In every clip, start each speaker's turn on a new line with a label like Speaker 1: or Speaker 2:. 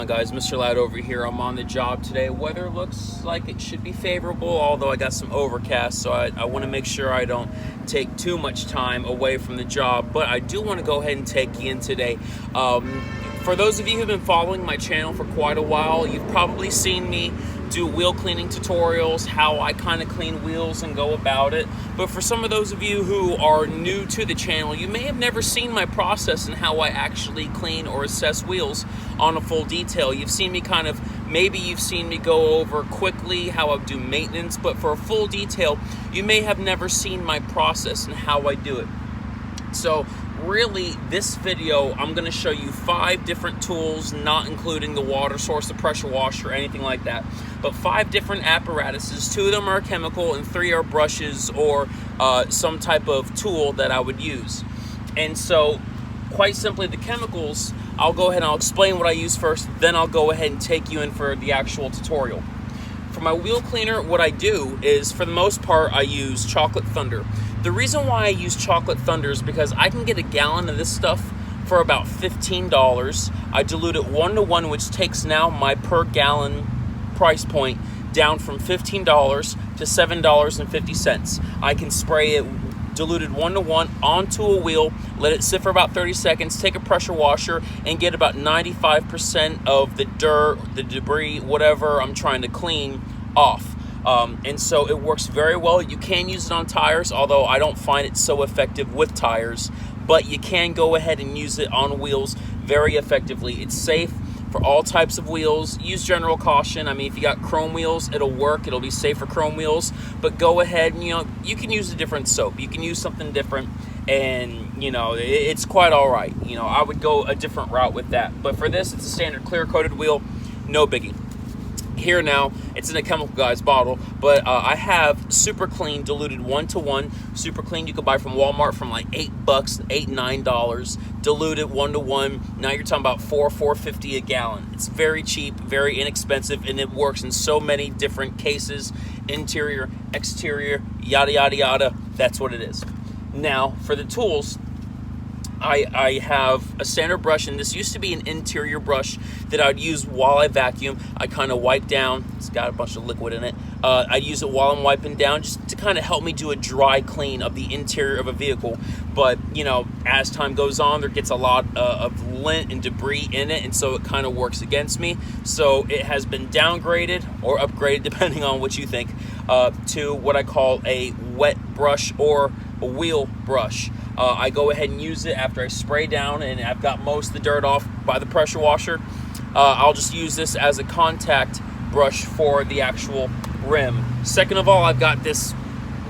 Speaker 1: on, guys? Mr. Loud over here. I'm on the job today. Weather looks like it should be favorable, although I got some overcast, so I want to make sure I don't take too much time away from the job. But I do want to go ahead and take you in today. For those of you who've been following my channel for quite a while, you've probably seen me do wheel cleaning tutorials, how I kind of clean wheels and go about it. But for some of those of you who are new to the channel, you may have never seen my process and how I actually clean or assess wheels on a full detail. You've seen me maybe you've seen me go over quickly how I do maintenance, but for a full detail, you may have never seen my process and how I do it. So really, this video, I'm going to show you 5 different tools, not including the water source, the pressure washer, or anything like that, but 5 different apparatuses. 2 of them are chemical and 3 are brushes or some type of tool that I would use. And so, quite simply, the chemicals, I'll go ahead and I'll explain what I use first, then I'll go ahead and take you in for the actual tutorial. For my wheel cleaner, what I do is, for the most part, I use Chocolate Thunder. The reason why I use Chocolate Thunder is because I can get a gallon of this stuff for about $15. I dilute it 1-to-1, which takes now my per gallon price point down from $15 to $7.50. I can spray it diluted 1-to-1 onto a wheel, let it sit for about 30 seconds, take a pressure washer, and get about 95% of the dirt, the debris, whatever I'm trying to clean off. And so it works very well. You can use it on tires, although I don't find it so effective with tires, but you can go ahead and use it on wheels very effectively. It's safe for all types of wheels. Use general caution. I mean, if you got chrome wheels, it'll work. It'll be safe for chrome wheels, but go ahead and, you can use a different soap. You can use something different, and, it's quite all right. I would go a different route with that. But for this, it's a standard clear-coated wheel, no biggie. Here now, it's in a Chemical Guys bottle, but I have Super Clean diluted 1-to-1. Super Clean you can buy from Walmart from like $8, $9, diluted 1-to-1. Now you're talking about $4.50 a gallon. It's very cheap, very inexpensive, and it works in so many different cases, interior, exterior, yada, yada, yada. That's what it is. Now, for the tools, I have a standard brush, and this used to be an interior brush that I'd use while I vacuum. I kind of wipe down. It's got a bunch of liquid in it. I use it while I'm wiping down just to kind of help me do a dry clean of the interior of a vehicle. But, as time goes on, there gets a lot of lint and debris in it, and so it kind of works against me. So it has been downgraded or upgraded, depending on what you think, to what I call a wet brush or a wheel brush. I go ahead and use it after I spray down and I've got most of the dirt off by the pressure washer. I'll just use this as a contact brush for the actual rim. Second of all, I've got this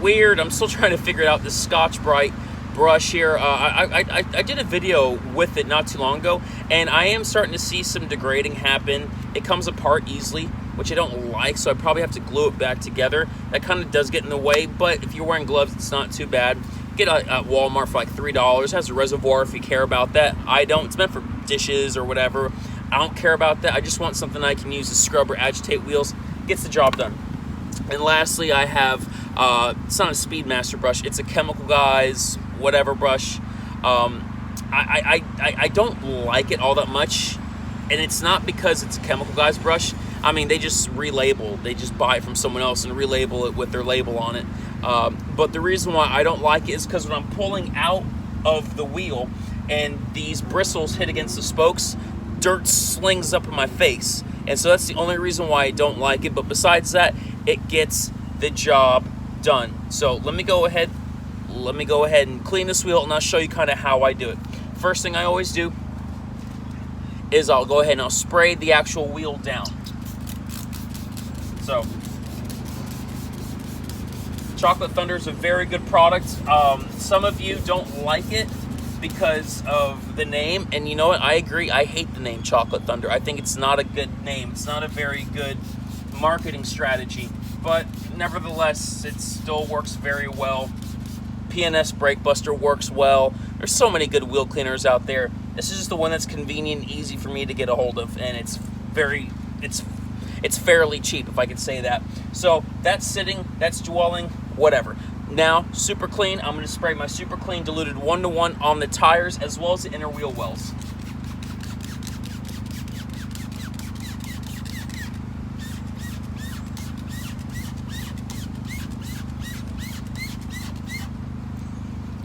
Speaker 1: weird, I'm still trying to figure it out, this Scotch-Brite brush here. I did a video with it not too long ago, and I am starting to see some degrading happen. It comes apart easily, which I don't like, so I probably have to glue it back together. That kind of does get in the way, but if you're wearing gloves, it's not too bad. Get it at Walmart for like $3. It has a reservoir if you care about that. I don't. It's meant for dishes or whatever. I don't care about that. I just want something I can use to scrub or agitate wheels. Gets the job done. And lastly, I have, it's not a Speedmaster brush. It's a Chemical Guys whatever brush. I don't like it all that much. And it's not because it's a Chemical Guys brush. I mean, they just relabel. They just buy it from someone else and relabel it with their label on it. But the reason why I don't like it is because when I'm pulling out of the wheel and these bristles hit against the spokes, dirt slings up in my face. And so that's the only reason why I don't like it. But besides that, it gets the job done. So let me go ahead and clean this wheel, and I'll show you kind of how I do it. First thing I always do is I'll go ahead and I'll spray the actual wheel down. So, Chocolate Thunder is a very good product. Some of you don't like it because of the name, and you know what? I agree. I hate the name Chocolate Thunder. I think it's not a good name. It's not a very good marketing strategy, but nevertheless, it still works very well. PNS Brake Buster works well. There's so many good wheel cleaners out there. This is just the one that's convenient and easy for me to get a hold of, and it's fairly cheap, if I could say that. So that's sitting, that's dwelling, whatever. Now, Super Clean, I'm going to spray my Super Clean diluted 1-to-1 on the tires as well as the inner wheel wells.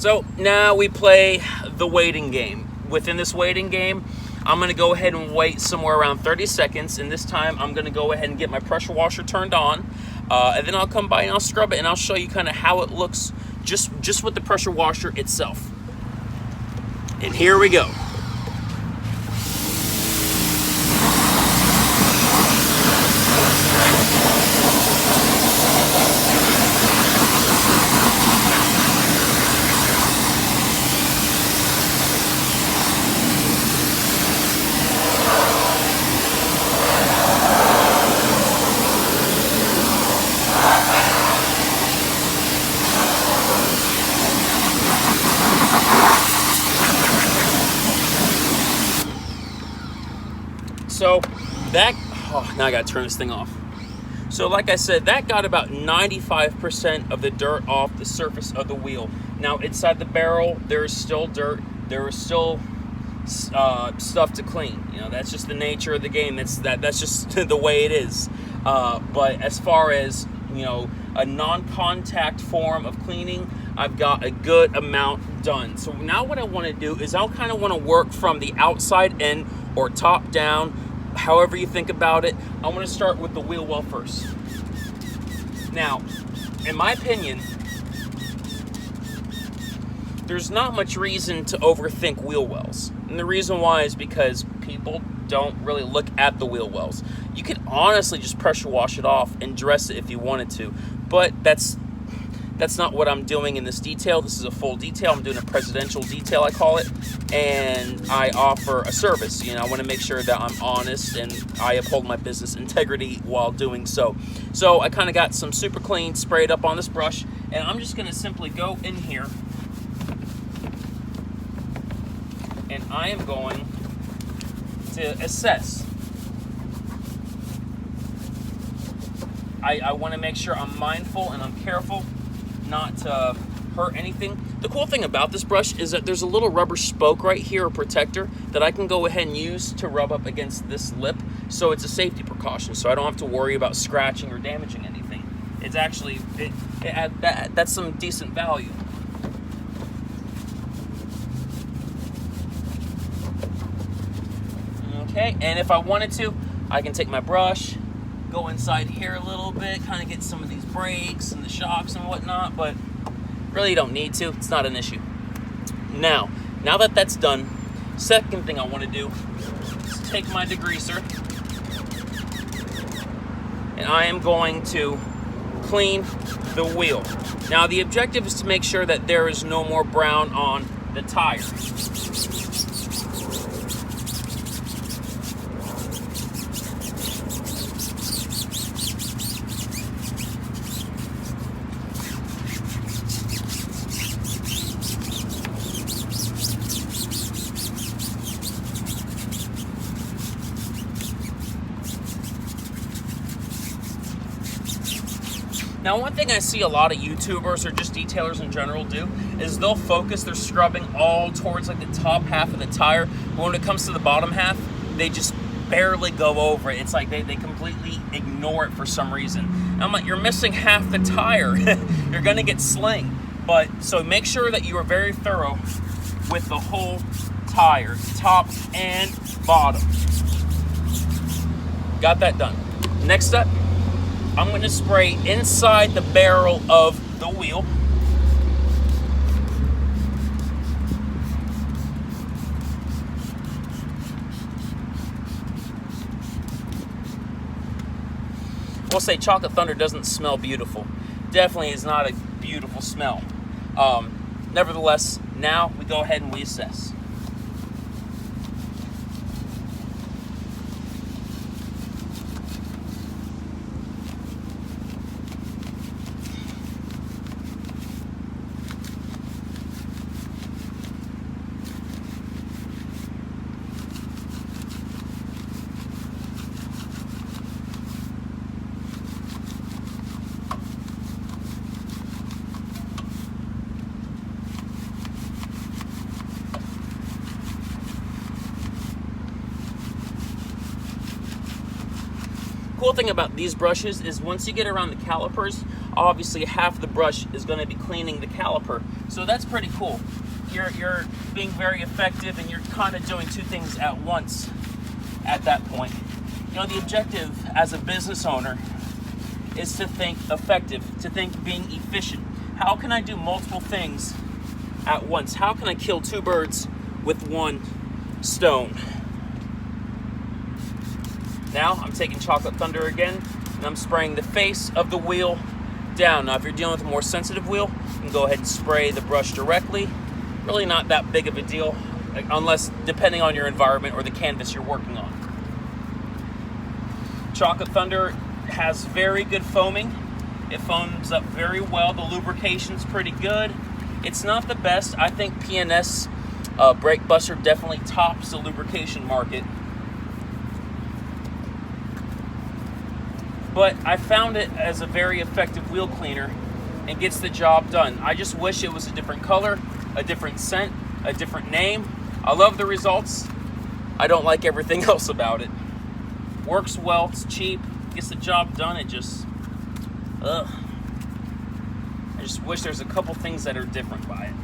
Speaker 1: So now we play the waiting game. Within this waiting game, I'm going to go ahead and wait somewhere around 30 seconds, and this time I'm going to go ahead and get my pressure washer turned on, and then I'll come by and I'll scrub it, and I'll show you kind of how it looks just with the pressure washer itself. And here we go. So that, now I gotta turn this thing off. So like I said, that got about 95% of the dirt off the surface of the wheel. Now inside the barrel, there is still dirt. There is still stuff to clean. You know, that's just the nature of the game. That's just the way it is. But as far as, you know, a non-contact form of cleaning, I've got a good amount done. So now what I want to do is I'll kind of want to work from the outside in or top down, however you think about it. I want to start with the wheel well first. Now, in my opinion, there's not much reason to overthink wheel wells. And the reason why is because people don't really look at the wheel wells. You could honestly just pressure wash it off and dress it if you wanted to, but that's not what I'm doing in this detail. This is a full detail. I'm doing a presidential detail, I call it, and I offer a service. You know, I want to make sure that I'm honest and I uphold my business integrity while doing so. So I kind of got some super clean sprayed up on this brush, and I'm just going to simply go in here, and I am going to assess. I want to make sure I'm mindful and I'm careful not to hurt anything. The cool thing about this brush is that there's a little rubber spoke right here, a protector, that I can go ahead and use to rub up against this lip, so it's a safety precaution, so I don't have to worry about scratching or damaging anything. It's actually, that's some decent value. Okay, and if I wanted to, I can take my brush, go inside here a little bit, kind of get some of these brakes and the shocks and whatnot, but really you don't need to. It's not an issue. Now that that's done, second thing I want to do is take my degreaser, and I am going to clean the wheel. Now the objective is to make sure that there is no more brown on the tire. Now, one thing I see a lot of YouTubers or just detailers in general do is they'll focus their scrubbing all towards like the top half of the tire. But when it comes to the bottom half, they just barely go over it. It's like they completely ignore it for some reason. And I'm like, you're missing half the tire. You're gonna get sling. But so make sure that you are very thorough with the whole tire, top and bottom. Got that done. Next up, I'm going to spray inside the barrel of the wheel. We'll say Chocolate Thunder doesn't smell beautiful. Definitely is not a beautiful smell. Nevertheless, now we go ahead and we assess. cool thing about these brushes is once you get around the calipers, obviously half the brush is going to be cleaning the caliper. So that's pretty cool. You're being very effective, and you're kind of doing two things at once at that point. You know, the objective as a business owner is to think effective, to think being efficient. How can I do multiple things at once? How can I kill two birds with one stone? Now I'm taking Chocolate Thunder again, and I'm spraying the face of the wheel down. Now if you're dealing with a more sensitive wheel, you can go ahead and spray the brush directly. Really not that big of a deal, unless depending on your environment or the canvas you're working on. Chocolate Thunder has very good foaming. It foams up very well. The lubrication's pretty good. It's not the best. I think P&S Brake Buster definitely tops the lubrication market. But I found it as a very effective wheel cleaner and gets the job done. I just wish it was a different color, a different scent, a different name. I love the results. I don't like everything else about it. Works well, it's cheap, gets the job done. It just, I just wish there's a couple things that are different by it.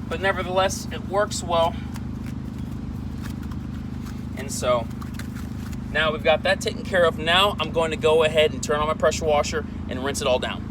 Speaker 1: But nevertheless, it works well. And so now we've got that taken care of. Now I'm going to go ahead and turn on my pressure washer and rinse it all down.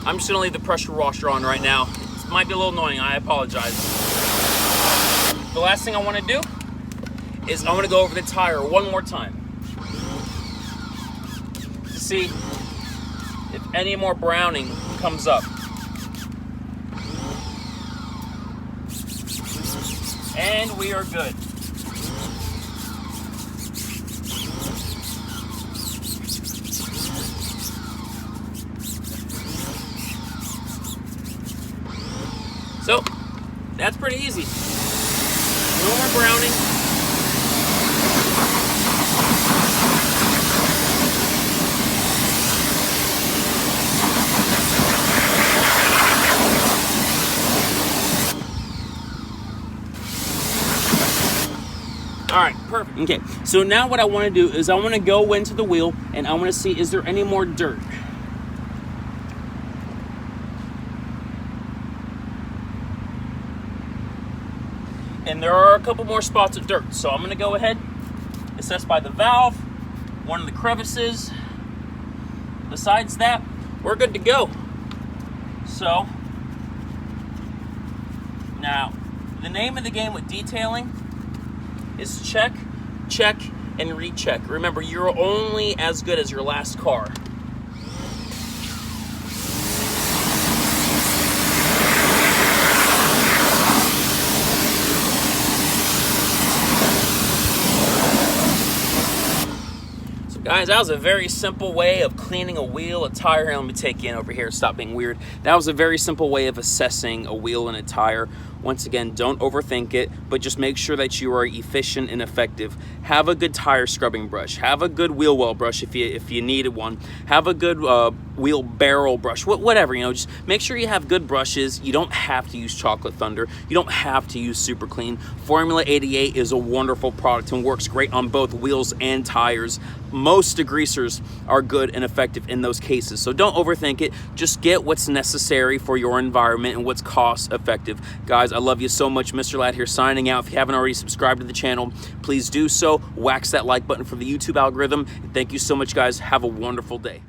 Speaker 1: I'm just gonna leave the pressure washer on right now. It might be a little annoying, I apologize. The last thing I wanna do is I'm gonna go over the tire one more time to see if any more browning comes up. And we are good. So, that's pretty easy. No more browning. All right, perfect. Okay, so now what I want to do is I want to go into the wheel and I want to see, is there any more dirt? And there are a couple more spots of dirt. So I'm gonna go ahead, assess by the valve, one of the crevices. Besides that, we're good to go. So, now, the name of the game with detailing is check, check, and recheck. Remember, you're only as good as your last car. Guys, that was a very simple way of cleaning a wheel, a tire. Let me take you in over here, stop being weird. That was a very simple way of assessing a wheel and a tire. Once again, don't overthink it, but just make sure that you are efficient and effective. Have a good tire scrubbing brush. Have a good wheel well brush if you needed one. Have a good wheel barrel brush, whatever, you know, just make sure you have good brushes. You don't have to use Chocolate Thunder. You don't have to use Super Clean. Formula 88 is a wonderful product and works great on both wheels and tires. Most degreasers are good and effective in those cases. So don't overthink it. Just get what's necessary for your environment and what's cost effective. Guys, I love you so much. Mr. Ladd here signing out. If you haven't already subscribed to the channel, please do so. Wax that like button for the YouTube algorithm. Thank you so much, guys. Have a wonderful day.